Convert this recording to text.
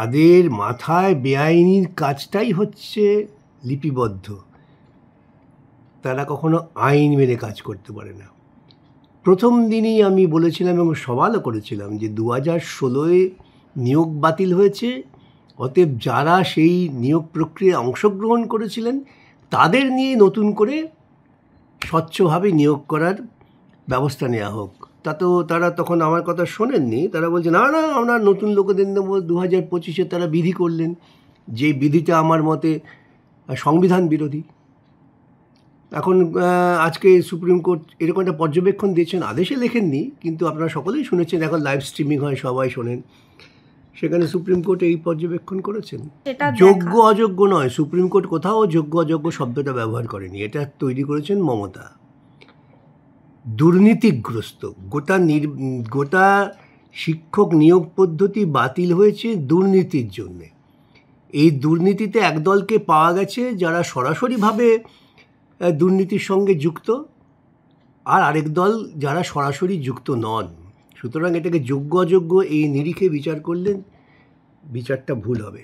তাদের মাথায় বেআইনির কাজটাই হচ্ছে লিপিবদ্ধ। তারা কখনো আইন মেনে কাজ করতে পারে না। প্রথম দিনই আমি বলেছিলাম এবং সওয়ালও করেছিলাম যে 2016-এ নিয়োগ বাতিল হয়েছে, অতএব যারা সেই নিয়োগ প্রক্রিয়ায় অংশগ্রহণ করেছিলেন তাদের নিয়ে নতুন করে স্বচ্ছভাবে নিয়োগ করার ব্যবস্থা নেওয়া হোক। তারা তখন আমার কথা শোনেননি। তারা বলছে না না আমরা নতুন লোকেদের নেব। 2025-এ তারা বিধি করলেন, যে বিধিটা আমার মতে সংবিধান বিরোধী। এখন আজকে সুপ্রিম কোর্ট এরকম একটা পর্যবেক্ষণ দিয়েছেন, আদেশে লেখেননি কিন্তু আপনারা সকলেই শুনেছেন, এখন লাইভ স্ট্রিমিং হয়, সবাই শোনেন। সেখানে সুপ্রিম কোর্ট এই পর্যবেক্ষণ করেছেন। যোগ্য অযোগ্য নয়, সুপ্রিম কোর্ট কোথাও যোগ্য অযোগ্য শব্দটা ব্যবহার করেনি। এটা তৈরি করেছেন মমতা। দুর্নীতিগ্রস্ত গোটা শিক্ষক নিয়োগ পদ্ধতি বাতিল হয়েছে দুর্নীতির জন্যে। এই দুর্নীতিতে একদলকে পাওয়া গেছে যারা সরাসরিভাবে দুর্নীতির সঙ্গে যুক্ত, আর আরেক দল যারা সরাসরি যুক্ত নন। সুতরাং এটাকে যোগ্য অযোগ্য এই নিরিখে বিচার করলে বিচারটা ভুল হবে।